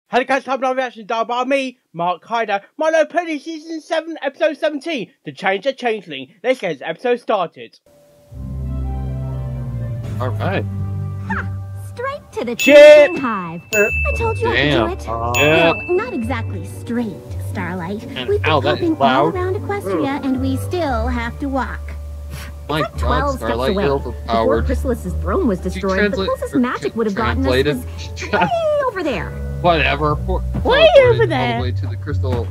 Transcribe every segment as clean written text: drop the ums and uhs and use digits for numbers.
Hello guys, time for reaction done by me, Mark Hyder, My Little Midi Season 7, Episode 17, To Change the Changeling. Let's get this episode started. Alright. Straight to the Changeling hive. I told you I could do it. Yeah. Well, not exactly straight, Starlight. And We've been hopping all loud. around Equestria, and we still have to walk. My It's like God, 12 steps Starlight, away. you're Before overpowered. Chrysalis's throne was destroyed, the closest magic would have gotten us was way over there. Whatever. Way over there. All the way to the crystal.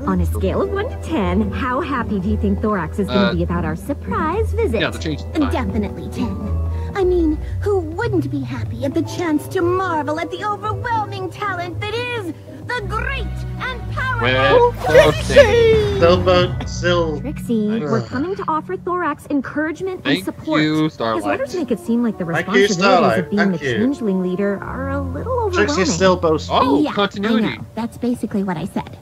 On a scale of 1 to 10, how happy do you think Thorax is going to be about our surprise visit? Yeah, the change the time. Definitely 10. I mean, who wouldn't be happy at the chance to marvel at the overwhelming talent that is the great and powerful Trixie! Trixie, we're coming to offer Thorax encouragement and Thank support. you, His Starlight. letters make it seem like the Thank you, responsibilities Starlight. of being the Thank you. Changeling leader are a little overwhelming. Trixie's still boastful. Oh, Yeah, continuity. I know. That's basically what I said.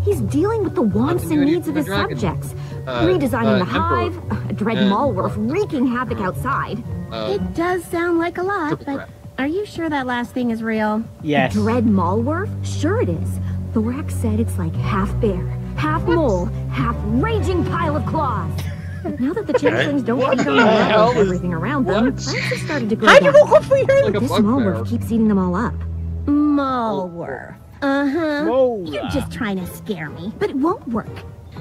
He's dealing with the wants and Continuity needs of from his the dragon. subjects. Redesigning the Emperor. hive, a dread And- Malworth wreaking havoc outside. It does sound like a lot, triple but threat. are you sure that last thing is real? Yes. Dread Malworth? Sure it is. Thorax said it's like half bear, half mole, half raging pile of claws. But now that the changelings don't feed on the hell of is- everything around them, what? plants have started to grow How do you back. walk up for you? Like a This bugbear. Malworth keeps eating them all up. Malworth. Uh-huh. Mola. You're just trying to scare me, but it won't work.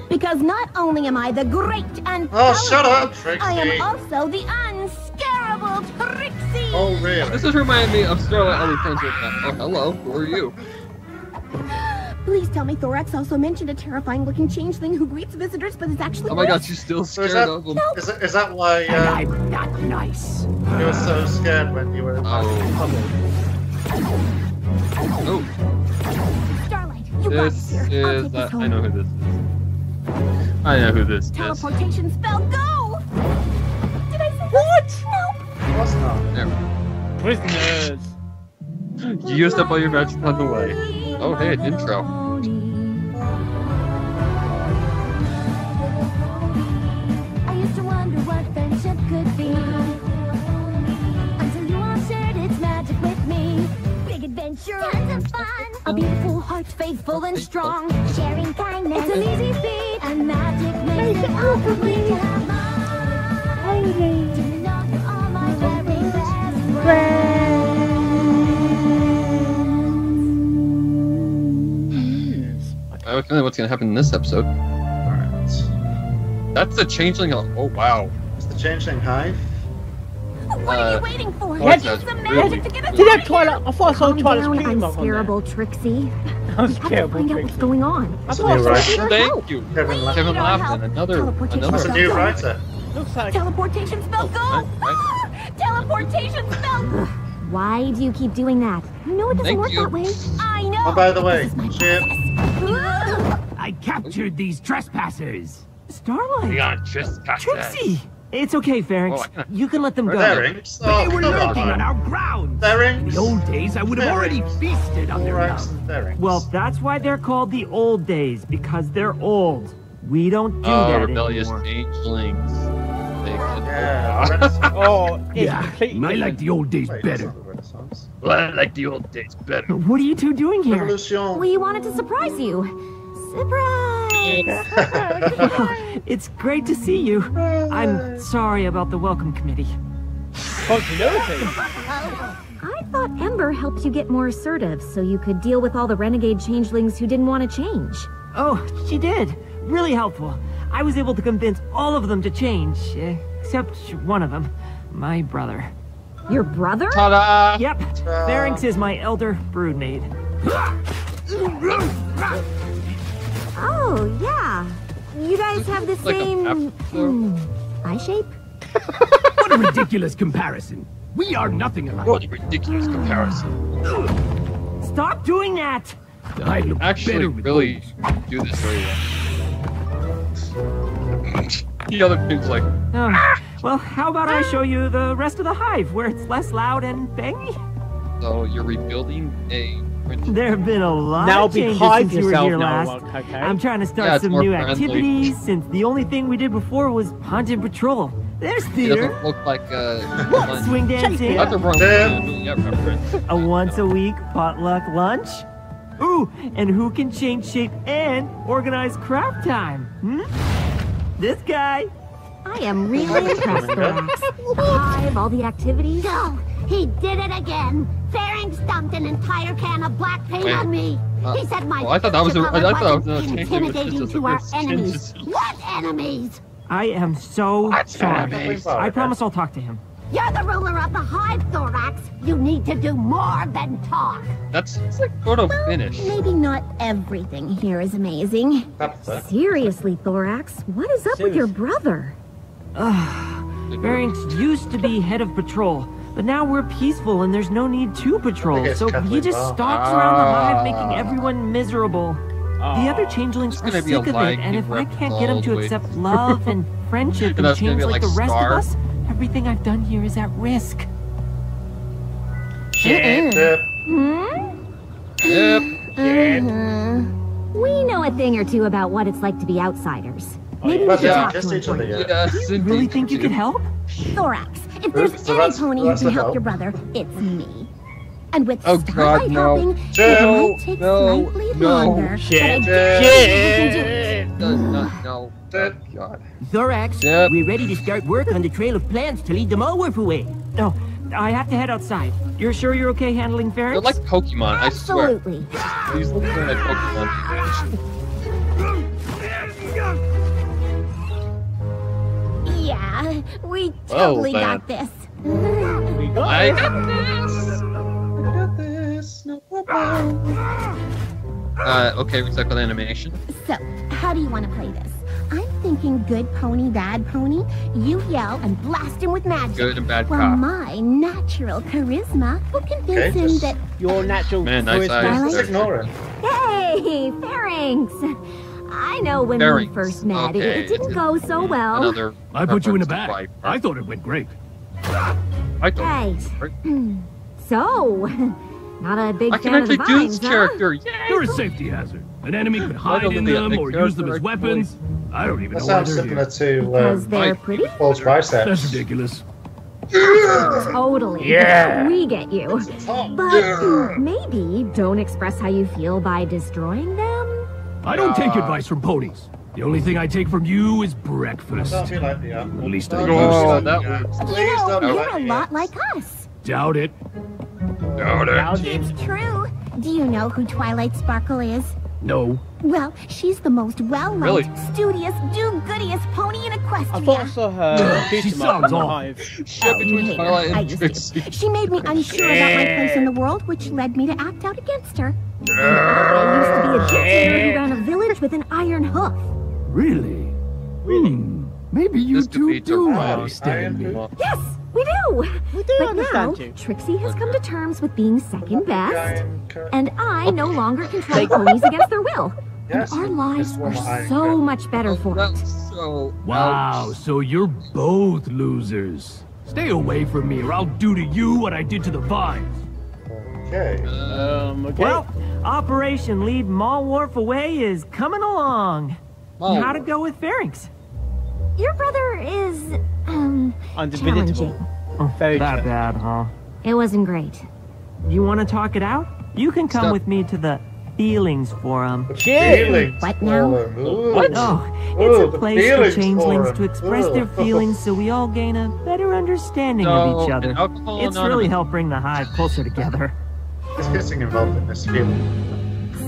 Because not only am I the great and Oh, shut up, powerful, Trixie. I am also the unscarable Trixie. Oh, really? This is reminding me of Starlight only friends with that. Oh, hello. Who are you? Please tell me Thorax also mentioned a terrifying-looking changeling who greets visitors but is actually Oh my God, worse. she's still So is scared that- of them. Is that why I'm not nice. you were so scared when you were Oh. Starlight, you got This this here. I'll is. take this home. I know who this is. I know who this is. Teleportation spell, go! Did I say What? Nope. What's not? There. Prisoners. You used up all your magic on the way. Oh, hey, an intro. I used to wonder what friendship could be until you all shared its magic with me. Big adventure, tons of fun. A beautiful heart, faithful and strong. Sharing kindness, it's an easy feat, and magic makes it all complete. To have mine, to know you're all my very best friends. I have a feeling what's gonna happen in this episode. Alright. That's the changeling. Oh wow. It's the Changeling Hive. What are you waiting for? Oh, it Use says the really- magic to get us Did out that of Twilight? I thought I saw Calm Twilight's down, Dream on there. unscarable Trixie. I'm Have to scared. find out what's going on. I It's a thought I new saw writer. Thank you. Kevin Wait. Left. Kevin Need our Lafton, help. another. Teleportation That's a spell, new go. writer. Looks like Teleportation spell, go! Oh, right. Teleportation spell! Why do you keep doing that? You know it doesn't Thank work you. that way. I know! Oh, by the way, This is my Chip. process. I captured these trespassers. Starlight. Beyond trespassers. Trixie. It's okay, Pharynx. Oh, You can let them go. Pharynx? But Oh, they were come lurking on on. our grounds. In Pharynx? the old days, I would have already Pharynx. feasted on their Thorax young. and Pharynx. Well, that's why they're called the old days, because they're old. We don't do Oh, that rebellious anymore. changelings. They can. Yeah, Renaissance. oh, it's Yeah, completely I like different. the old days Wait, that's better. not the Renaissance. Well, I like the old days better. What are you two doing here? Revolution. We wanted to surprise you. Surprise! It's great to see you. I'm sorry about the welcome committee. Continuity. I thought Ember helped you get more assertive so you could deal with all the renegade changelings who didn't want to change. Oh, she did. Really helpful. I was able to convince all of them to change, except one of them, my brother. Your brother? Ta-da! Yep, Pharynx is my elder broodmate. Oh, yeah. You guys have the Like a same afro. eye shape? What a ridiculous comparison. We are nothing alike. What a ridiculous comparison. Stop doing that! I look Actually, better with really those. do this very well. The other dude's like, Oh, well, how about I show you the rest of the hive, where it's less loud and bangy? so you're rebuilding a. There have been a lot Now of changes behind since you were yourself here now, last. okay? I'm trying to Yeah, start it's some more new friendly. activities, since the only thing we did before was haunted patrol. There's He theater, doesn't look like swing dancing, That's a wrong Damn. yeah, reference. a once-a-week potluck lunch. Ooh, and who can change shape and organize craft time? This guy. I am really impressed, Thorax. The hive, all the activities. No, he did it again. Pharynx dumped an entire can of black paint on me. He said my I thought that was a wasn't intimidating to our enemies. What enemies? I am so sorry. I promise I'll talk to him. You're the ruler of the hive, Thorax. You need to do more than talk. That's like sort of finished. Maybe not everything here is amazing. Seriously, Thorax, what is up with your brother? Pharynx used to be head of patrol, but now we're peaceful and there's no need to patrol, so he just stalks around the hive making everyone miserable. The other changelings are sick of it, and if I can't get him to accept love and friendship and change like the rest of us, everything I've done here is at risk. Yep. We know a thing or two about what it's like to be outsiders. Maybe we But should yeah, talk just to each him. other, yeah. Yes, You really think you could help? Thorax, if there's any pony who that's can the help help. your brother, it's me. And with Oh, Starlight God, no. helping, No, it might take no, slightly no. longer, but I Shit. guarantee we can do it. No. Oh, God. Thorax, Yep. we're ready to start work on the trail of plants to lead the Malwarf away. No, I have to head outside. You're sure you're okay handling They're Pharynx? like Pokemon, I swear. Absolutely. These look like Pokemon. Yeah, we totally man. got this. We got I it. got this. Okay, recycle animation. So, how do you want to play this? I'm thinking good pony, bad pony. You yell and blast him with magic. Good and bad While cop. my natural charisma will convince Okay, him just- that... Your natural Man, nice charisma. eyes. Just ignore it. Hey, Pharynx! I know when we Pharynx, first met, okay, it didn't it's go so well. Another I put you in the reference to back. Viper. I thought it went great. I don't. Right. So, not a big I can fan of the actually do vines, this huh? character. Yay! You're a safety hazard. An enemy could hide only in the them or use them character as weapons. I don't even That know why sounds they're similar here. to Because they're Right. pretty? False biceps. That's ridiculous. Totally. Yeah. We get you. But maybe don't express how you feel by destroying them? I don't take advice from ponies. The only thing I take from you is breakfast. Don't be like the At least I Oh, used to. that works. You Please know, don't be you're like a the lot like us. Doubt it. It's true. Do you know who Twilight Sparkle is? No. Well, she's the most well-liked, Really? studious, do-goodiest pony in I Equestria. thought I saw her She shoot 'em up in sounds the awful. hive. Shit between Hey, Twilight I and used Trixie. to. She made me unsure about my place in the world, which led me to act out against her. I used to be a dictator who ran a village with an iron hoof. Really? Maybe you This could two be do Twilight. understand me. Yes, we do. We do But now, understand you. Trixie has come to terms with being second best, and I no longer control They- ponies against their will. Yes, And our lives it's are one iron so curtain. much better for it. That's so. Wow, so you're both losers. Stay away from me or I'll do to you what I did to the vines. Okay. Okay. Well, Operation Lead Malwarf Away is coming along. Oh. How'd it go with Pharynx? Your brother is, Undebatable. challenging. Very That true. bad, huh? It wasn't great. You want to talk it out? You can come Stop. with me to the Feelings Forum. Shit. Feelings What now? forum. Ooh. What? Oh, Ooh, it's a the place for feelings changelings forum. to express their Ooh. feelings so we all gain a better understanding of each other. Alcohol It's Anonymous. really helped bring the hive closer together. Is kissing involved in this feeling?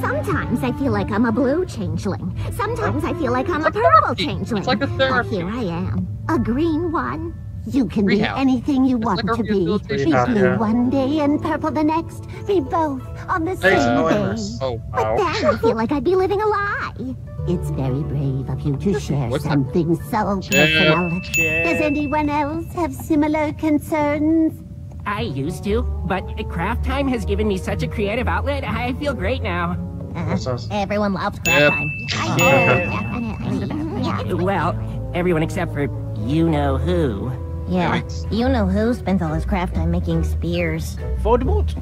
Sometimes I feel like I'm a blue changeling. Sometimes I feel like I'm a purple changeling. It's like a But therapy. here I am, a green one. You can Rehab. be anything you want like a to be. rehabilitation Be center. blue one day and purple the next. Be both on the Hey, same day. spoilers. Oh, But wow. then I feel like I'd be living a lie. It's very brave of you to share What's that? something so personal. Yeah. Does anyone else have similar concerns? I used to, but craft time has given me such a creative outlet, I feel great now. Everyone loves craft Yep. time. Yeah, well, everyone except for you-know-who. Yeah, you know who spends all his craft time making spears. Voldemort?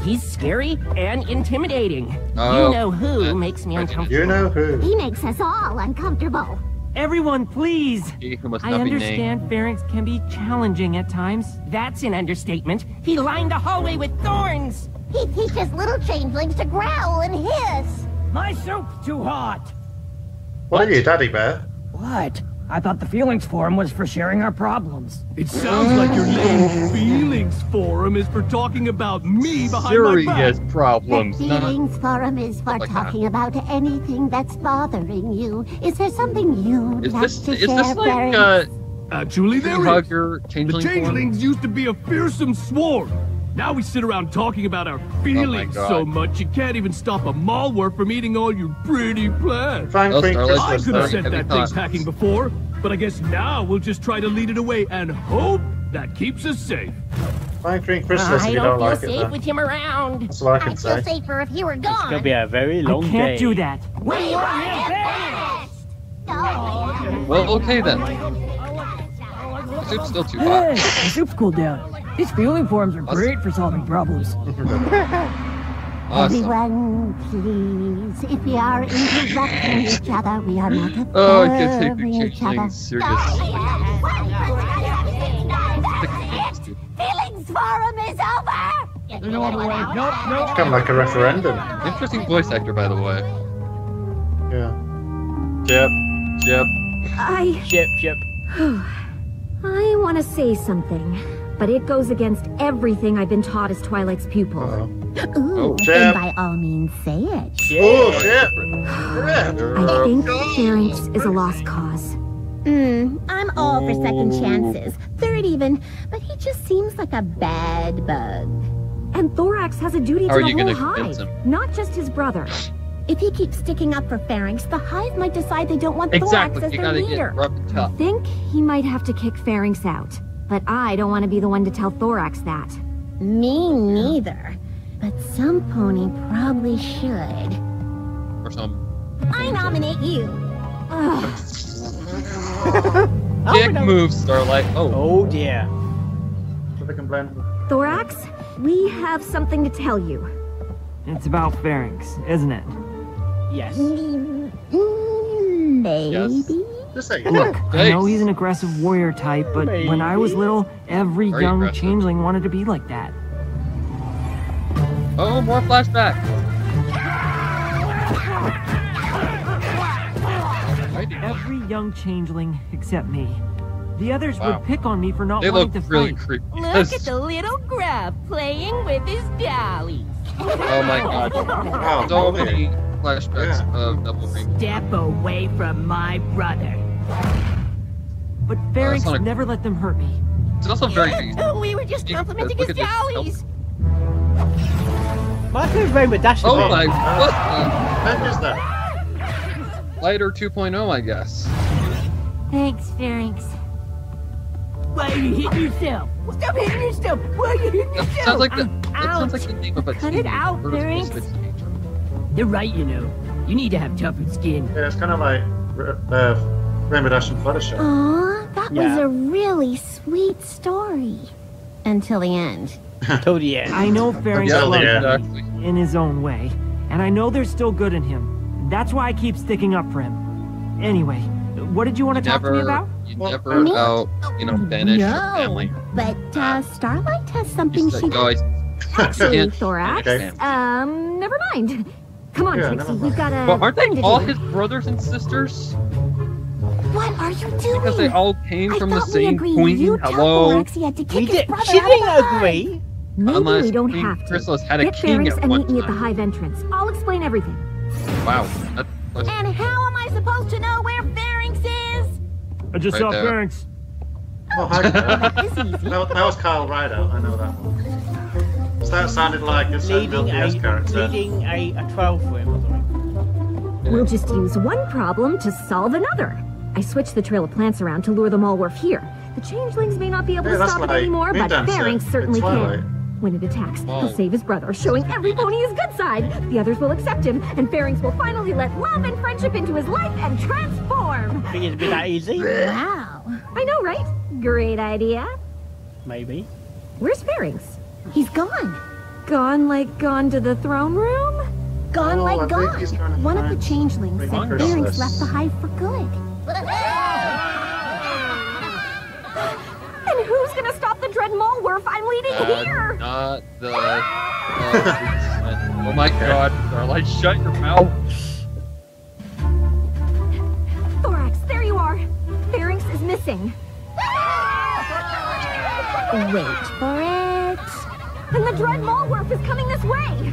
He's scary and intimidating. Oh, You-know-who makes me uncomfortable. You know who? He makes us all uncomfortable. Everyone, please! He who must I not be named. understand Pharynx can be challenging at times. That's an understatement. He lined the hallway with thorns. He teaches little changelings to growl and hiss. My soup's too hot. What are you, Daddy Bear? What? I thought the Feelings Forum was for sharing our problems. It sounds like your name Feelings Forum is for talking about me behind my back. Serious problems. The Feelings Forum is for talking about anything that's bothering you. Is there something you'd like to share, like Actually, there is. Hugger, The changeling changelings used to be a fearsome swarm. Now we sit around talking about our feelings so much you can't even stop a malware from eating all your pretty plants. Fine, Oh, Starlight, I could have Starlight, sent heavy that thing thoughts. packing before, but I guess now we'll just try to lead it away and hope that keeps us safe. Fine green chrysalis if I you don't don't feel like it. safe Then. with him around. That's all I can I'd feel say. safer if you were It's gonna gone. be a very long day. I can't do that. We want him fast. Oh, Well, okay then. The soup's still too hot. Hey, the soup's cooled down. These Feeling Forums are great for solving problems. Awesome. everyone, please. If we are interrupting each other, we are not Oh, I can't take observing the each other. changeling serious. Feelings Forum is over. There's no other way. Nope. It's kind of like a referendum. Interesting voice actor, by the way. Yeah. Jep. Ship. I want to say something, but it goes against everything I've been taught as Twilight's pupil. Uh-oh. Ooh, Jeb. then by all means say it. Oh, shit! I think Pharynx is a lost cause. I'm all for second chances. Third even, but he just seems like a bad bug. And Thorax has a duty to How are the you whole gonna convince hive, him? not just his brother. If he keeps sticking up for Pharynx, the hive might decide they don't want Thorax Exactly. as You their gotta leader. get rough and tough. I think he might have to kick Pharynx out. But I don't want to be the one to tell Thorax that. Me neither. But some pony probably should. Or some. I nominate you. Dick move, Starlight. Oh. Oh dear. So they can blend. Thorax, we have something to tell you. It's about Pharynx, isn't it? Yes. Maybe. Yes. Just say Look, I Thanks. know he's an aggressive warrior type, but when I was little, every Very young aggressive. changeling wanted to be like that. Oh, more flashback. Every young changeling except me. The others Wow. would pick on me for not They wanting look to really fight. creepy. Look at the little grub playing with his dollies. Oh my god. Wow. So many flashbacks of Double Green. Step away from my brother. But Pharynx not a- never let them hurt me. It's also very We were just complimenting Look his at this. dollies. My favorite Rainbow Dash is Oh it. my, what When is that? the? Lighter 2.0, I guess. Thanks, Pharynx. Why are you hitting yourself? Stop hitting yourself. Why are you hitting That yourself? sounds like the name of a Cut it teenage out, vertical Pharynx. split teenager. They're right, you know. You need to have tougher skin. Yeah, it's kind of like Rainbow Dash and Fluttershy. Aw, that was Yeah. a really sweet story. Until the end. Till the end. I know Pharynx Yeah, loves yeah. Exactly. me in his own way, and I know there's still good in him. That's why I keep sticking up for him. Anyway, what did you want to talk to me about? You Well, never me? banish your No, family. but Starlight has something You she... said, guys, Actually, can't Thorax, Okay. never mind. Come on, Yeah, Trixie, never mind. we've got a well, aren't thing they to all do. his brothers and sisters? What are you doing? Because they all came I from the thought we same agreed queen. you tell Hello. Thorax he had to We kick his did. brother She out of the didn't hive. agree. Maybe Unless we don't Queen have to. Chrysalis had a Get king Pharynx at and one meet me at the time. hive entrance. I'll explain everything. Wow. And how am I supposed to know where Pharynx is? I just Right saw there. Pharynx. Oh, hi. That is easy. that was Kyle Rideout, I know that one. So that sounded like a certain Leading LPS character. a 12 for him or something. We'll just use one problem to solve another. I switched the trail of plants around to lure the Malwarf here. The changelings may not be able Yeah, to that's stop it like anymore, but Moondancer Pharynx in certainly Twilight. can. When it attacks, Wow. he'll save his brother, showing every pony his good side. The others will accept him, and Pharynx will finally let love and friendship into his life and transform. Think it'd be that easy? Wow. I know, right? Great idea. Maybe. Where's Pharynx? He's gone. Gone like gone to the throne room? Gone Oh, I like think he's gone. gonna One of the find changelings said Green Pharynx Chrysalis. left the hive for good. And who's gonna stop the dread Malwarf I'm leading here? Not the Oh my god, Starlight, shut your mouth. Thorax, there you are. Pharynx is missing. Wait for it. And the Dread Mallworf is coming this way.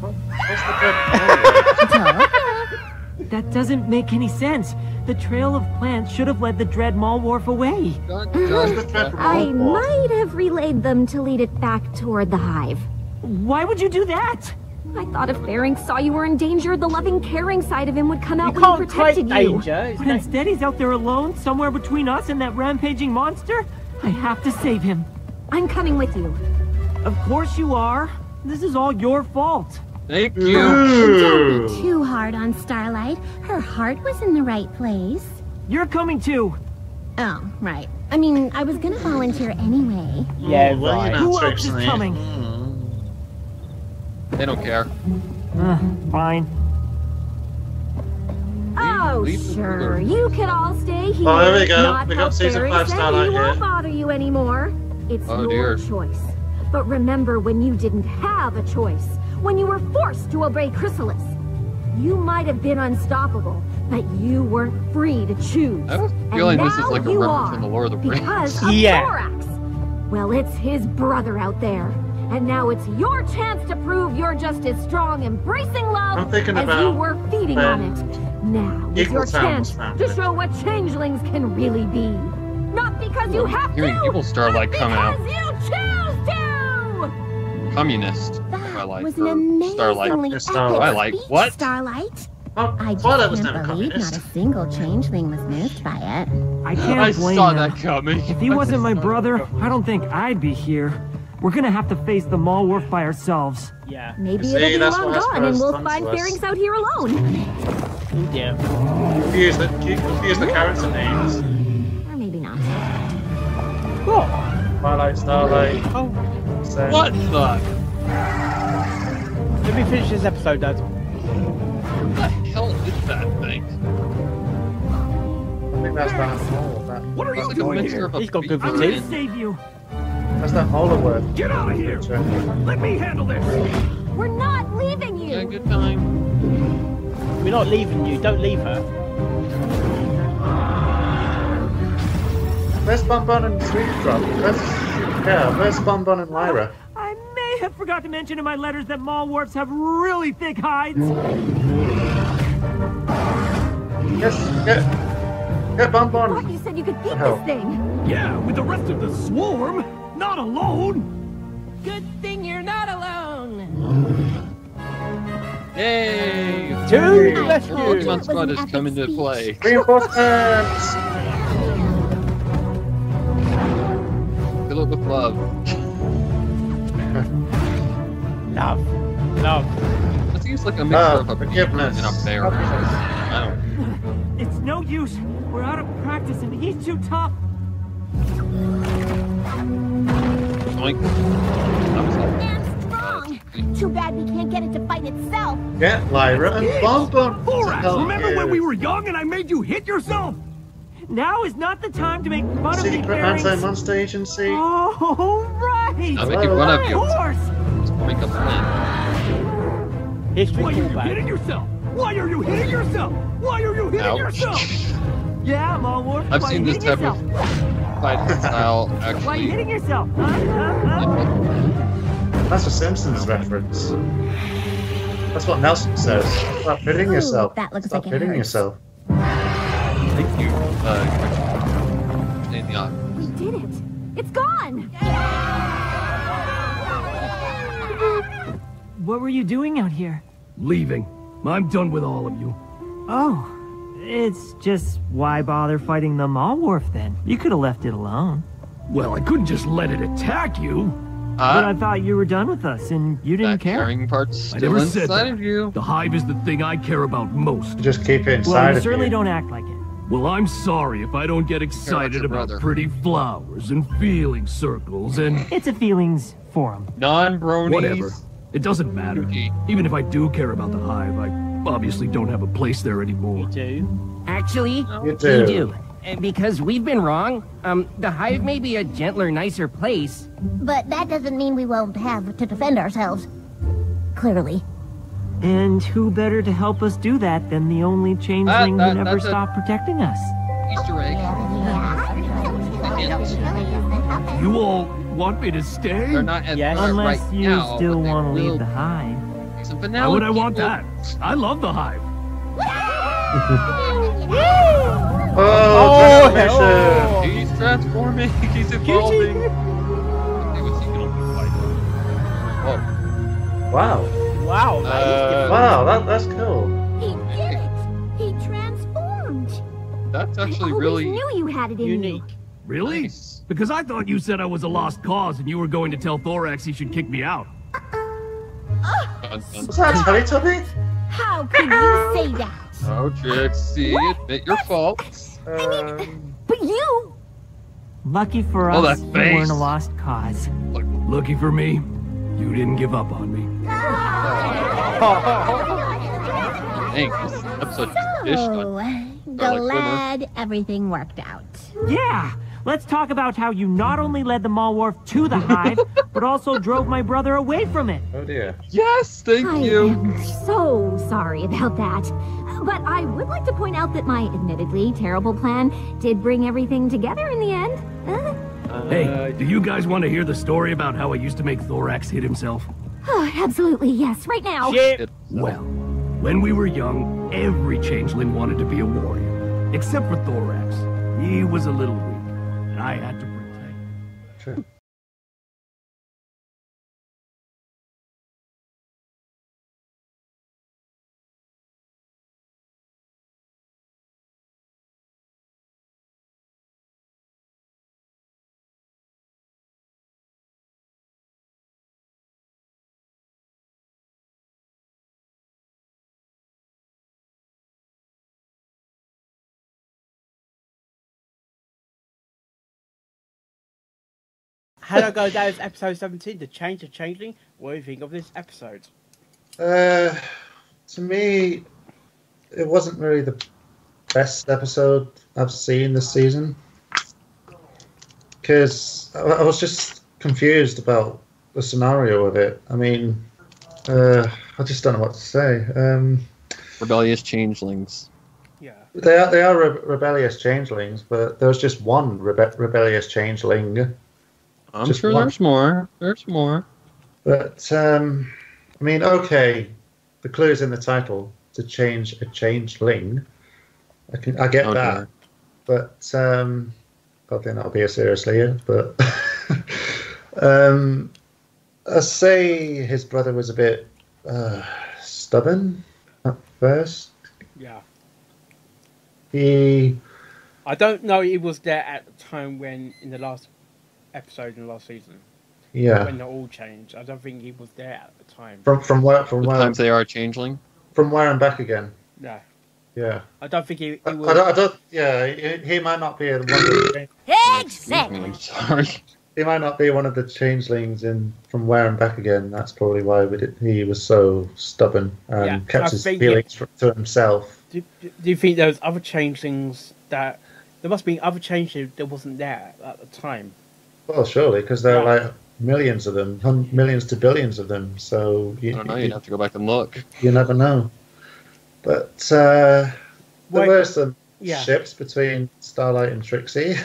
Where's the Dread That doesn't make any sense. The trail of plants should have led the Dread Mallworf away. I might have relayed them to lead it back toward the hive. Why would you do that? I thought if Pharynx saw you were in danger, the loving, caring side of him would come out when he protected you. But instead he's out there alone, somewhere between us and that rampaging monster. I have to save him. I'm coming with you. Of course you are. This is all your fault. Thank you. Don't be too hard on Starlight. Her heart was in the right place. You're coming too. Oh, right. I mean, I was gonna volunteer anyway. Yeah, right. Who else is coming? They don't care. Fine. Oh, sure. You can all stay here. Oh, there we go. Not We got season 5 Starlight He won't here. bother you anymore. It's your choice. But remember when you didn't have a choice. When you were forced to obey Chrysalis. You might have been unstoppable, but you weren't free to choose. I have a feeling this is like a reference from the Lord of the Rings. Because of Thorax. Well, it's his brother out there. And now it's your chance to prove you're just as strong embracing love as you were feeding on it. Now is your chance to show what changelings can really be. Not because you have to, Evil Starlight but come out. because you choose to! Communist. Starlight. Was an amazingly Starlight. epic speech, What? Starlight. Oh, I just that was can't never believe communist. not a single changeling was moved by it. I can't I blame saw him. that coming. If he wasn't my brother, I don't think I'd be here. We're gonna have to face the Mallworf by ourselves. Yeah. Maybe See, it'll be that's long what gone and we'll done find to us. Pharynx out here alone. Yeah. Confuse the character names. Or maybe not. What? Twilight, Starlight. Oh. What the? Let me finish this episode, Dad. What the hell is that thing? I think that's that hole. What are you Like a doing mixture here? of a He's got good I'm gonna fatigue. save you. That's that hole of word. Get out of here! Let me handle this! We're not leaving you! Yeah, good time. We're not leaving you. Don't leave her. Where's Bonbon and Sweet Drop? Where's Bonbon and Lyra? I may have forgot to mention in my letters that Mallworfs have really thick hides. Get Bonbon. I thought you said you could beat Hell. this thing. Yeah, with the rest of the swarm! Not alone! Good thing you're not alone. Yay! To the The rescue! Pokemon Squad has come into play. Reinforcements! Fill it with love. Love. Love. That seems like a mixture of a forgiveness. and a bear. I don't. It's no use. We're out of practice and he's too tough. Yoink. And strong. Too bad we can't get it to fight itself. Get Lyra and Bonbon. Thorax, remember when we were young and I made you hit yourself? Now is not the time to make fun of me, Secret Pharynx. Anti-Monster Agency. Oh, right. I'm making fun of you. Of course. Let's make a plan. History Why are you callback. hitting yourself? Why are you hitting yourself? Why are you hitting Ouch. yourself? Yeah, Mallworf. I've Why seen you this hitting type of yourself? fighting style Why are you actually. hitting yourself? Huh? That's a Simpsons reference. That's what Nelson says. Stop hitting Ooh, yourself. that looks Stop like it hitting hurts. yourself. Thank you. Stay in the eye. We did it. It's gone. What were you doing out here? Leaving. I'm done with all of you. Oh, it's just why bother fighting the Mallworf then? You could have left it alone. Well, I couldn't just let it attack you. But I thought you were done with us and you didn't That care. caring part's I still never said inside that. of you. The hive is the thing I care about most. Just keep it inside Well, you of certainly you. don't act like it. Well, I'm sorry if I don't get excited your about brother. pretty flowers and feeling circles and It's a feelings forum. Non-bronies. whatever. It doesn't matter. Okay. Even if I do care about the hive, I obviously don't have a place there anymore. Do. Actually, You do. we do. Because we've been wrong. The hive may be a gentler, nicer place. But that doesn't mean we won't have to defend ourselves. clearly. And who better to help us do that than the only changeling who never stopped protecting us? Easter egg. You all want me to stay? They're not at Unless right you now, still but want to they leave the will. hive. Why would I want that? I love the hive. Oh, transformation! He's transforming. He's evolving. Okay, what's he gonna look like? Whoa. Wow. Wow. Wow, that's cool. He did it! He transformed! That's actually I always really knew you had it in unique. you. Really? nice. Because I thought you said I was a lost cause and you were going to tell Thorax he should kick me out. Was that Teletubby? How could you say that? Oh, Trixie, admit your faults. But you... Lucky for Oh, us, that you face. weren't a lost cause. Lucky for me, you didn't give up on me. Dang, this episode just dished on. Glad everything worked out. Yeah! Let's talk about how you not only led the Malwarf to the hive, but also drove my brother away from it. Oh dear. Yes, thank I you. am so sorry about that. But I would like to point out that my admittedly terrible plan did bring everything together in the end. Hey, do you guys want to hear the story about how I used to make Thorax hit himself? Absolutely, yes, right now. Shit. Well, when we were young, every changeling wanted to be a warrior. Except for Thorax. He was a little weak, and I had to protect. True. Hello guys, that is episode 17, The Change of Changeling. What do you think of this episode? To me, it wasn't really the best episode I've seen this season. Because I was just confused about the scenario of it. I mean, I just don't know what to say. Rebellious changelings. Yeah. They are rebellious changelings, but there was just one rebellious changeling. I'm Just sure one. there's more. There's more. But, I mean, okay, the clue is in the title, to change a changeling. I get Oh, that. dear. But, I don't think that'll be as seriously, but... I say his brother was a bit stubborn at first. Yeah. I don't know he was there at the time when, in the last episode in the last season. Yeah. When they all changed. I don't think he was there at the time. From where Sometimes they are changeling. From where and back again. Yeah. Yeah. I don't think he I was... don't, yeah, he might not be one of the... Exactly. I'm sorry. He might not be one of the changelings in From Where and Back Again. That's probably why he was so stubborn and kept his feelings to himself. Do you think there was other changelings that... There must be other changelings that wasn't there at the time. Well, surely, because there are like millions of them, millions to billions of them. So I don't know. You'd have to go back and look. You never know. But there were some ships between Starlight and Trixie.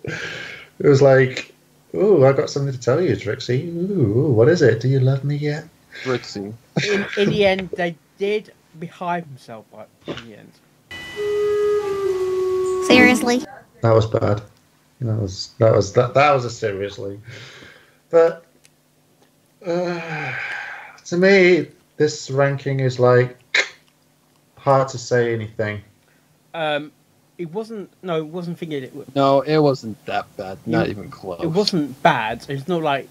It was like, ooh, I got something to tell you, Trixie. Ooh, what is it? Do you love me yet? Trixie. In the end, they did behave themselves in the end. Seriously? That was bad. That was a seriously. But to me, this ranking is like hard to say anything. It wasn't. No, it wasn't thinking it. No, it wasn't that bad. Not even close. It wasn't bad. It's not like.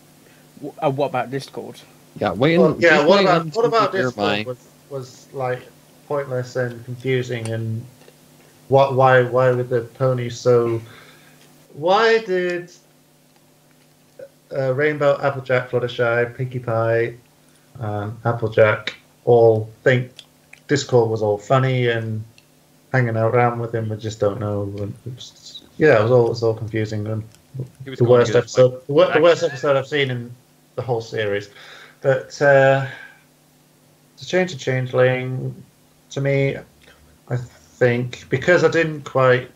What about Discord? Yeah, wait. Well, yeah, what about Discord was like pointless and confusing, and why were the ponies so? Why did Rainbow, Applejack, Fluttershy, Pinkie Pie, Applejack all think Discord was all funny and hanging around with him? We just don't know. It was all confusing. And the worst episode I've seen in the whole series. But To change a changeling, to me, I think, because I didn't quite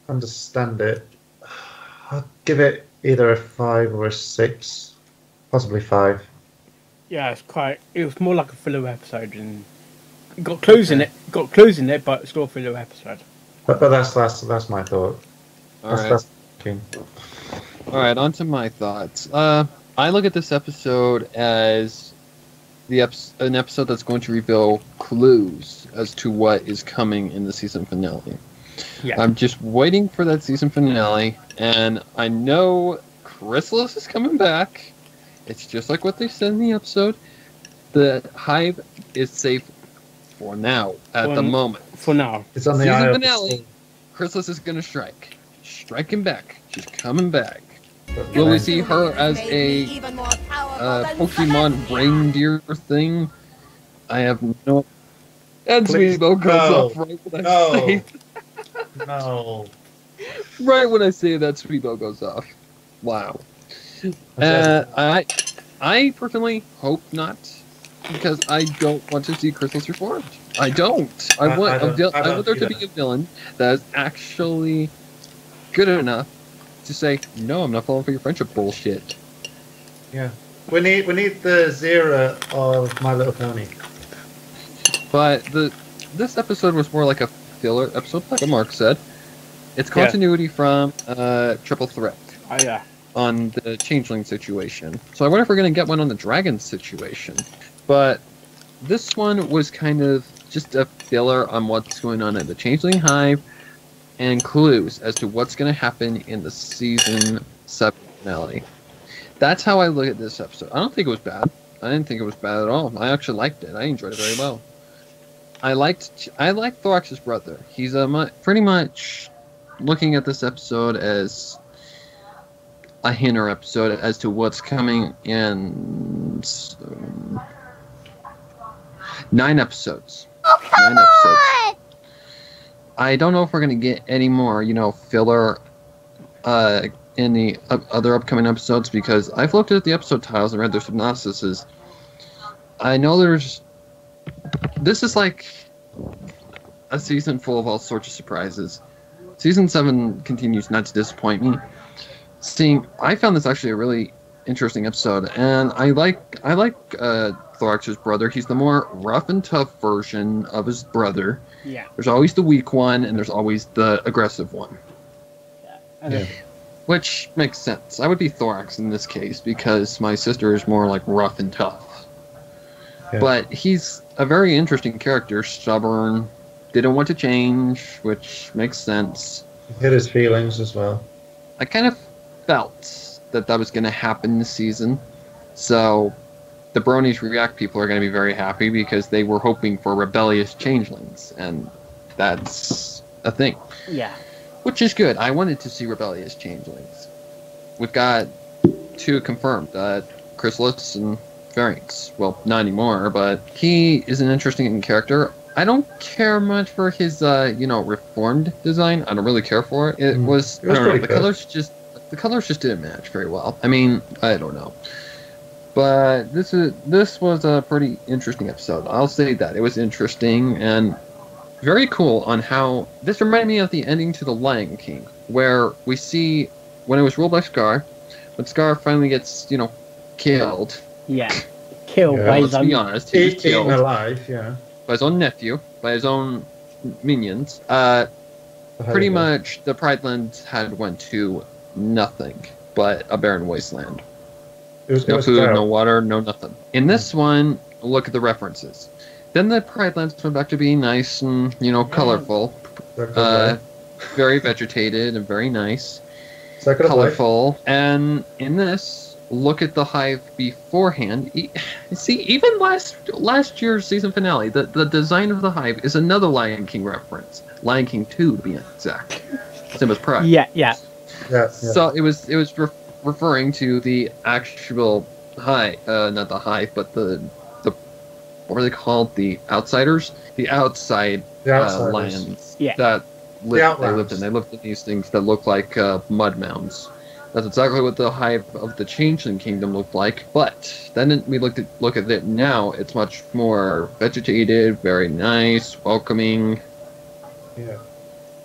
understand it, I'd give it either a 5 or a 6, possibly 5. Yeah, it was more like a filler episode, and it got clues in it. Got clues in it, but it's still a filler episode. But that's my thought. All right, on to my thoughts. I look at this episode as an episode that's going to reveal clues as to what is coming in the season finale. Yeah. I'm just waiting for that season finale, and I know Chrysalis is coming back. It's just like what they said in the episode. The hive is safe for now, at the moment. For now. It's on the season finale. Chrysalis is going to strike. Striking back. She's coming back. Will we see her as a Pokemon reindeer thing? I have no... And Sweebo goes off right when I say... No. Right when I say that, Sweebo goes off. Wow. I personally hope not, because I don't want to see Chrysalis reformed. I don't. I want there to be a villain that is actually good enough to say, no, I'm not falling for your friendship bullshit. Yeah. We need the Zera of My Little Pony. But this episode was more like a filler episode, like Mark said. It's continuity from Triple Threat. Oh, yeah. On the Changeling situation. So I wonder if we're going to get one on the Dragon situation. But this one was kind of just a filler on what's going on at the Changeling Hive and clues as to what's going to happen in the Season 7 finale. That's how I look at this episode. I don't think it was bad. I didn't think it was bad at all. I actually liked it. I enjoyed it very well. I liked Thorax's brother. He's pretty much looking at this episode as a hinter episode as to what's coming in 9 episodes. Oh, come 9 episodes. on! I don't know if we're going to get any more, filler in the other upcoming episodes, because I've looked at the episode titles and read their synopsises. I know this is like a season full of all sorts of surprises. Season 7 continues not to disappoint me. I found this actually a really interesting episode, and I like Thorax's brother. He's the more rough and tough version of his brother. Yeah. There's always the weak one, and there's always the aggressive one. Yeah. Which makes sense. I would be Thorax in this case, because my sister is more like rough and tough. Yeah. But he's a very interesting character, stubborn, didn't want to change, which makes sense. He hit his feelings as well. I kind of felt that was going to happen this season. So the Bronies React people are going to be very happy, because they were hoping for rebellious changelings, and that's a thing. Yeah. Which is good. I wanted to see rebellious changelings. We've got 2 confirmed, Chrysalis and Pharynx. Well, not anymore, but he is an interesting character. I don't care much for his, reformed design. I don't really care for it. It was I don't know, the colors just didn't match very well. I mean, I don't know. But this was a pretty interesting episode. I'll say that. It was interesting and very cool on how... This reminded me of the ending to The Lion King, where we see, when it was ruled by Scar, when Scar finally gets, killed. Yeah. Killed by his own... Let's be honest, he was killed. Alive, yeah. By his own nephew, by his own minions. Pretty much, the Pride Lands had went to nothing but a barren wasteland. No food, no water, no nothing. In this one, look at the references. Then the Pride Lands went back to being nice and, colorful. Very vegetated and very nice. Colorful. And in this, look at the hive beforehand. See, even last year's season finale, the design of the hive is another Lion King reference. Lion King 2, to be exact. Same as Pride. Yeah. So it was referring to the actual hive, not the hive, but the what are they called? The outsiders? The outside lands that they lived in. They lived in these things that look like mud mounds. That's exactly what the hype of the Changeling Kingdom looked like. But then we look at it now. It's much more vegetated, very nice, welcoming. Yeah.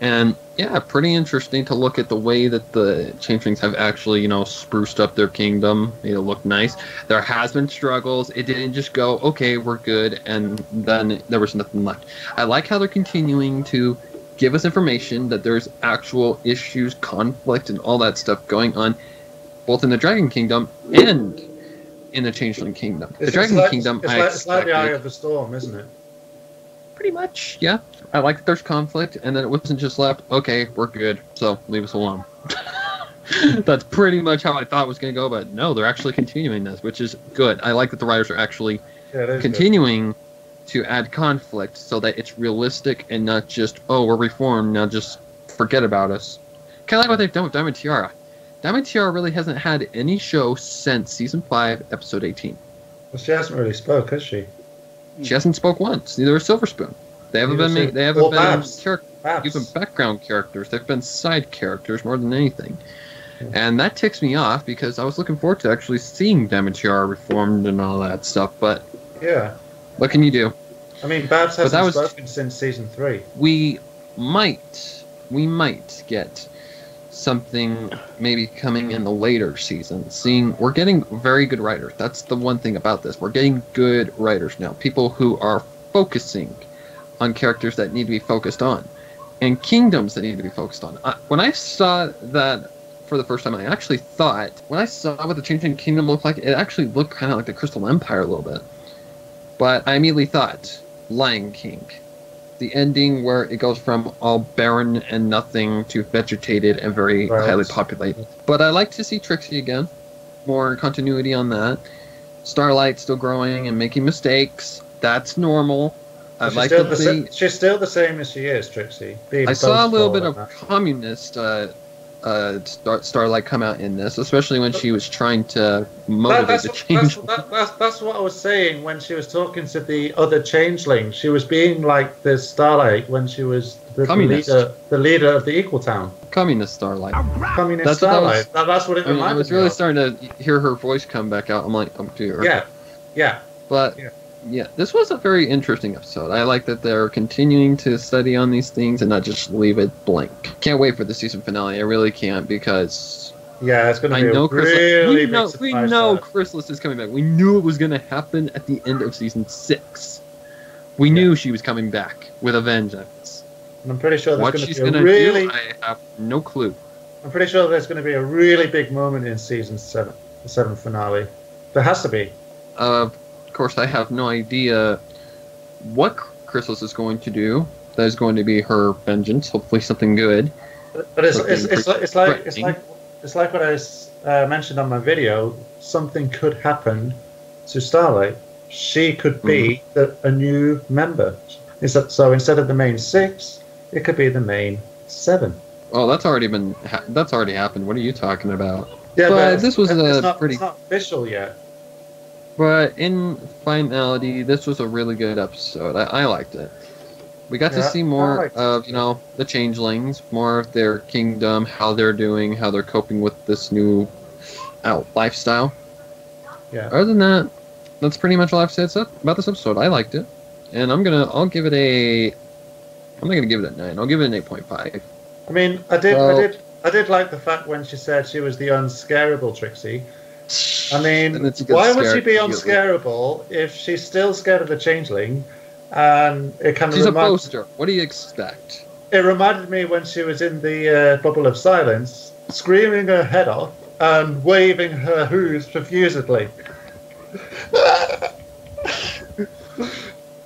And yeah, pretty interesting to look at the way that the Changelings have actually, spruced up their kingdom, made it look nice. There has been struggles. It didn't just go, okay, we're good, and then there was nothing left. I like how they're continuing to give us information that there's actual issues, conflict, and all that stuff going on, both in the Dragon Kingdom and in the Changeling Kingdom. The Dragon Kingdom, it's like the Eye of the Storm, isn't it? Pretty much, yeah. I like that there's conflict, and then it wasn't just left, okay, we're good, so leave us alone. That's pretty much how I thought it was going to go, but no, they're actually continuing this, which is good. I like that the writers are actually continuing to add conflict so that it's realistic and not just, oh, we're reformed, now just forget about us. Kind of like what they've done with Diamond Tiara. Diamond Tiara really hasn't had any show since Season 5, Episode 18. Well, she hasn't really spoke, has she? She hasn't spoke once. Neither has Silver Spoon. They haven't been even background characters. They've been side characters more than anything. Yeah. And that ticks me off because I was looking forward to actually seeing Diamond Tiara reformed and all that stuff. But yeah, what can you do? I mean, Babs hasn't spoken since Season 3. We might get something maybe coming in the later seasons. We're getting very good writers. That's the one thing about this. We're getting good writers now. People who are focusing on characters that need to be focused on, and kingdoms that need to be focused on. When I saw that for the first time, I actually thought, when I saw what the Changeling Kingdom looked like, it actually looked kind of like the Crystal Empire a little bit. But I immediately thought, Lion King. The ending where it goes from all barren and nothing to vegetated and very highly populated. But I like to see Trixie again. More continuity on that. Starlight still growing and making mistakes. That's normal. She's still the same as she is, Trixie. I saw a little bit of communist Starlight come out in this, especially when she was trying to motivate the Changeling. That's what I was saying when she was talking to the other Changeling. She was being like the Starlight when she was the leader of the Equal Town. Communist Starlight. Communist Starlight. That's what it reminded me of. I was really starting to hear her voice come back out. I'm like, oh dear. Yeah. But yeah, this was a very interesting episode. I like that they're continuing to study on these things and not just leave it blank. Can't wait for the season finale. I really can't because it's going to be a really big surprise. We know Chrysalis is coming back. We knew it was going to happen at the end of season 6. We knew she was coming back with a vengeance. And I'm pretty sure there's what she's going to do, I have no clue. I'm pretty sure there's going to be a really big moment in season 7, the 7th finale. There has to be. Of course, I have no idea what Chrysalis is going to do. That is going to be her vengeance. Hopefully, something good. But it's like what I mentioned on my video. Something could happen to Starlight. She could be a new member. So instead of the main 6, it could be the main 7. Oh, that's already happened. What are you talking about? Yeah, but this was it's not official yet. But in finality, this was a really good episode. I liked it. We got to see more of, the Changelings, more of their kingdom, how they're doing, how they're coping with this new lifestyle. Yeah. Other than that, that's pretty much all I've said about this episode. I liked it. And I'm not gonna give it a 9. I'll give it an 8.5. I mean, I did like the fact when she said she was the unscarable Trixie. I mean, why would she be unscarable if she's still scared of the Changeling? And it kind of she's a poster. What do you expect? It reminded me when she was in the bubble of silence, screaming her head off and waving her hooves profusely.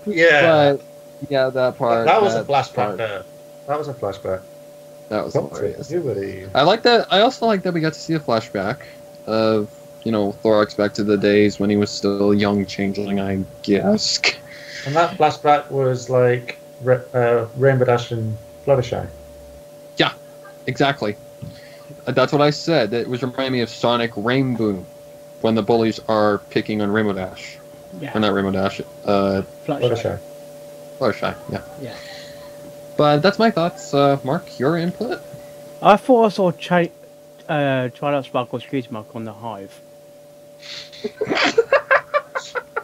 Yeah. But, yeah, that part. That was a flashback there. That was a flashback. That was hilarious. I like that. I also like that we got to see a flashback of, Thorax back to the days when he was still a young Changeling, I guess. And that flashback was like Rainbow Dash and Fluttershy. Yeah, exactly. That's what I said. It was reminding me of Sonic Rainbow when the bullies are picking on Rainbow Dash. Yeah. Or not Rainbow Dash. Fluttershy. Fluttershy, yeah. Yeah. But that's my thoughts. Mark, your input? I thought I saw Twilight Sparkle's cutie mark on the hive.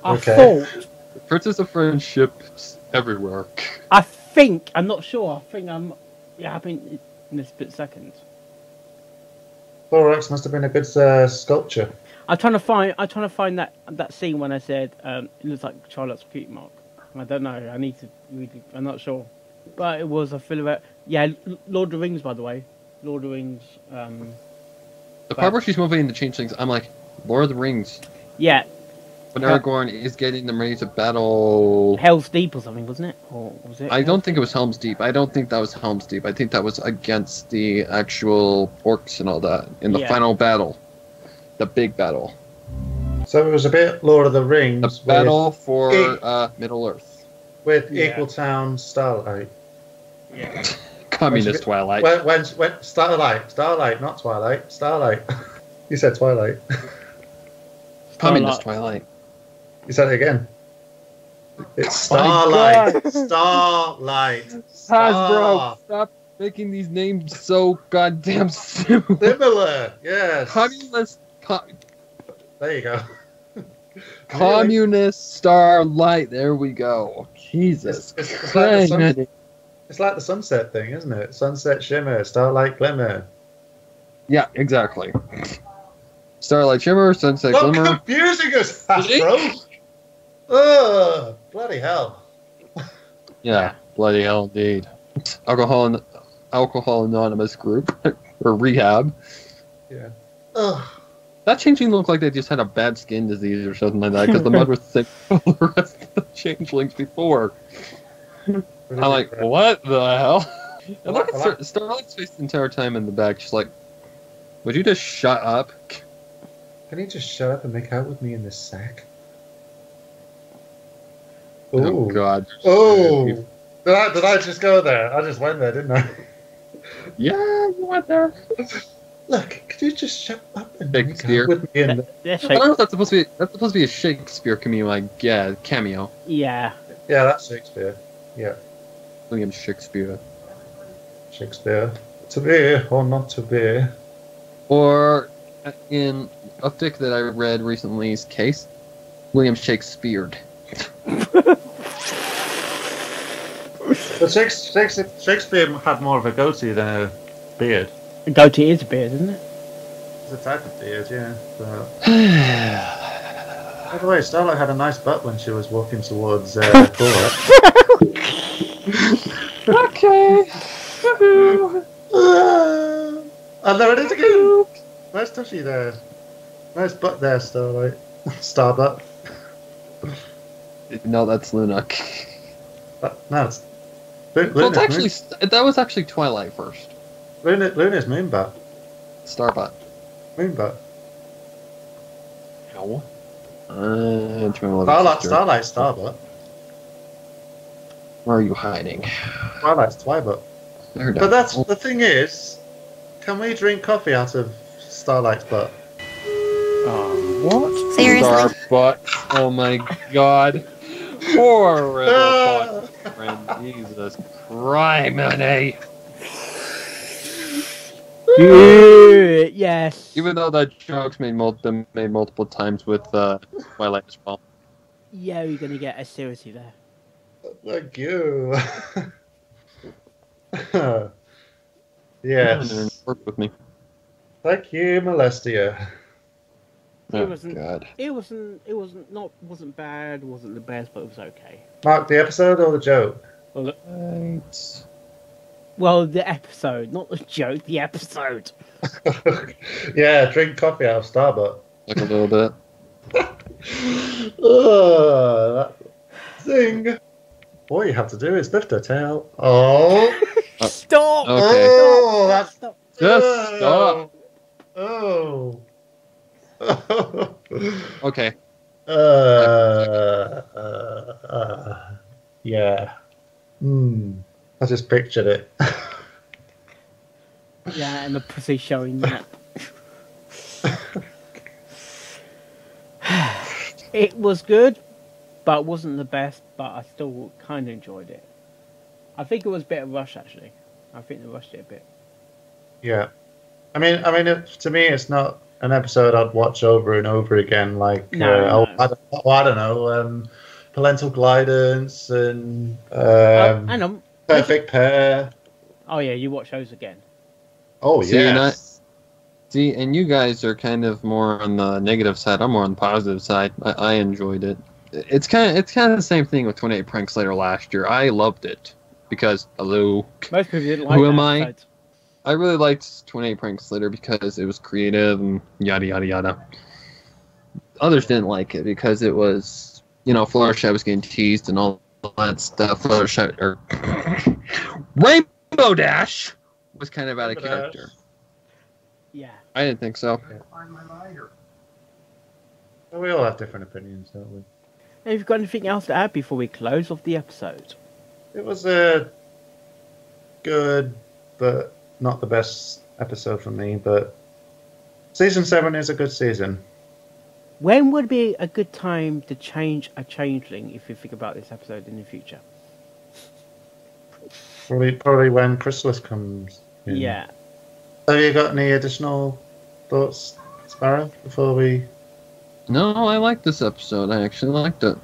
I Okay. thought. Princess of Friendships everywhere. I'm not sure. Yeah, I think in a split second. Thorax must have been a good sculpture. I'm trying to find that scene when I said it looks like Charlotte's cutie mark. I don't know. I need to really. I'm not sure, but it was a filler. Yeah, Lord of the Rings, by the way. Lord of the Rings. The part where she's moving into Changelings, I'm like, Lord of the Rings. Yeah. When Aragorn is getting them ready to battle... Helm's Deep or something, wasn't it? Or was it? I don't think it was Helm's Deep. I don't think that was Helm's Deep. I think that was against the actual orcs and all that in the final battle. The big battle. So it was a bit Lord of the Rings. The battle for Middle-earth. With Eagle Town Starlight. Yeah. Communist Twilight. When Starlight, not Twilight. Starlight. You said Twilight. Communist Twilight. You said it again. It's Starlight. Starlight. Hasbro, stop making these names so goddamn similar. Similar, yes. Communist. There you go. Communist Starlight. There we go. Jesus. It's like the sunset thing, isn't it? Sunset shimmer, starlight glimmer. Yeah, exactly. Starlight shimmer, sunset Stop glimmer. confusing us, Hasbro! Ugh, bloody hell. Yeah, bloody hell indeed. Alcohol Anonymous group. Or rehab. Yeah. Ugh. That Changeling looked like they just had a bad skin disease or something like that, because the mud was thick for the rest of the Changelings before. I'm like, what the hell? And look at Starlight's face the entire time in the back, just like, would you just shut up? Can you just shut up and make out with me in this sack? Oh God. Oh! Did I just go there? I just went there, didn't I? Yeah, you went there. Look, could you just shut up and make out with me in the... I don't know if that's supposed to be a Shakespeare cameo, cameo. Yeah. Yeah, that's Shakespeare. Yeah. William Shakespeare. Shakespeare. To be or not to be. Or, in a fic that I read recently's case, William Shakespeare. But Shakespeare had more of a goatee than a beard. A goatee is a beard, isn't it? It's a type of beard, yeah. By the way, Starlight had a nice butt when she was walking towards Cora. Okay. And there it is again. Nice tushy there. Nice butt there, Starlight. Starbutt. No, that's Luna. No, it's... Well, it's actually... That was actually Twilight first. Luna's Moonbutt. Starbutt. Moonbutt. No. Starlight, Starbutt. Where are you hiding? Twilight's Twibutt. But that's the thing is, can we drink coffee out of Starlight's butt? What? Seriously? Starbutt. Oh my God. Poor little friend. Jesus Christ, Yes. Even though that joke's made multiple times with Twilight as well. Yeah, you're gonna get a seriously there. Thank you. Yes. Work with me. Thank you, Molestia. Oh, God. It wasn't bad. It wasn't the best, but it was okay. Mark, the episode or the joke? Well, the episode, not the joke. The episode. Yeah, drink coffee out of Starbucks. Like a little bit. That thing. All you have to do is lift her tail. Oh. Stop! Okay. Oh, that's... Just stop. Oh. Okay. Yeah. I just pictured it. Yeah, and the pussy showing that. It was good, but it wasn't the best, but I still kind of enjoyed it. I think it was a bit of rush, actually. I think they rushed it a bit. Yeah. I mean, to me, it's not an episode I'd watch over and over again. Like, I don't know, Parental Guidance and Perfect Pair. Oh yeah, you watch those again. Oh yeah. See, and you guys are kind of more on the negative side. I'm more on the positive side. I enjoyed it. It's kind of the same thing with 28 Pranks Later last year. I loved it because hello. Most people didn't like. Who am I? I really liked 28 Pranks Later because it was creative and yada yada yada. Others didn't like it because it was, Fluttershy was getting teased and all that stuff. Fluttershy or Rainbow Dash was kind of out of character. Yeah. I didn't think so. Well, we all have different opinions, don't we? Have you got anything else to add before we close off the episode? It was a good, but not the best episode for me. But season 7 is a good season. When would be a good time to change a changeling if you think about this episode in the future? Probably when Chrysalis comes in. Yeah. Have you got any additional thoughts, Sparrow, before we... No, I like this episode. I actually liked it.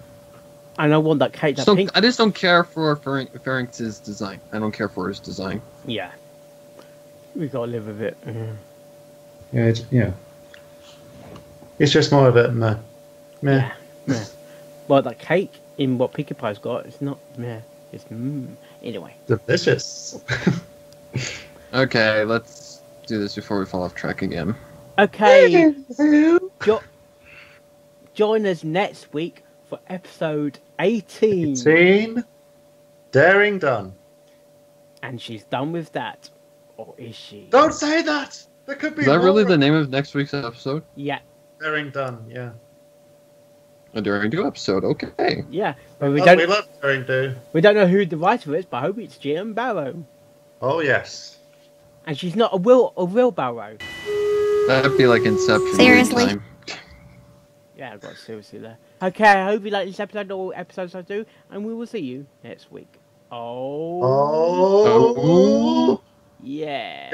And I want that cake. I just don't care for Pharynx's design. I don't care for his design. Yeah. We gotta live with it. Yeah, it's just more of it, meh. Yeah. Well, that cake in what Pinkie Pie's got, it's not meh. It's Anyway. Delicious. Okay, let's do this before we fall off track again. Okay. Join us next week for episode 18. 18. Daring done. And she's done with that. Or is she? Don't say that! There could be Is that really the name of next week's episode? Yeah. Daring done, yeah. A Daring Do episode, okay. Yeah. But we love Daring Do. We don't know who the writer is, but I hope it's Jim Barrow. Oh, yes. And she's not a wheelbarrow. That'd be like Inception. Seriously? Yeah, I've got seriously there. Okay, I hope you like this episode or episodes I do, and we will see you next week. Oh. Yeah.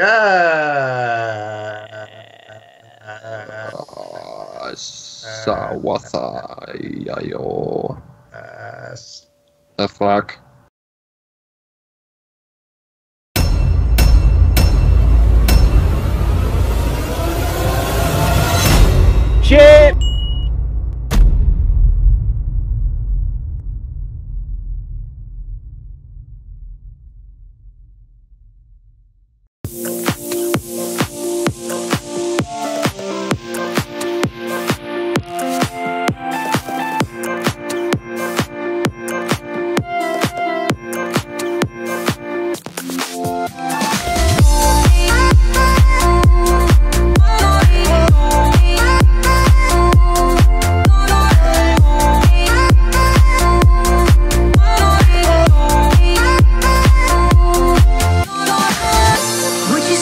Sawasayayo. The fuck? Chip! Would you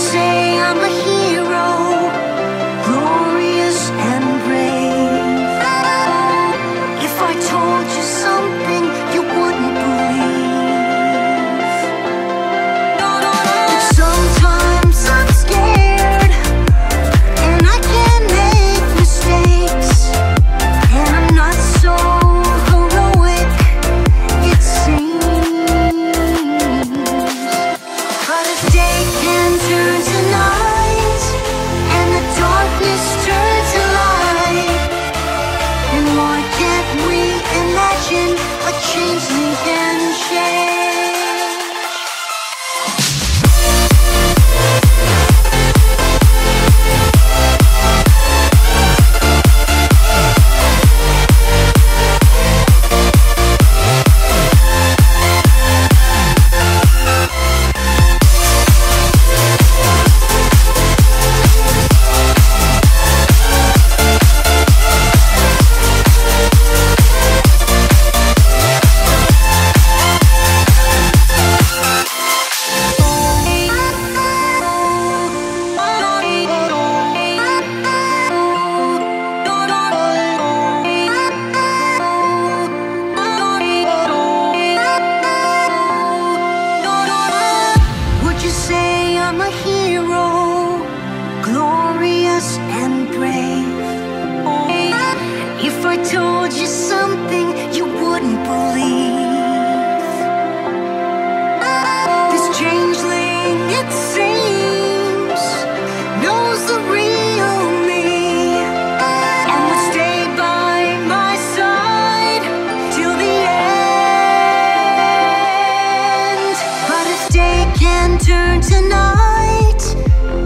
turn to night,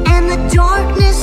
and the darkness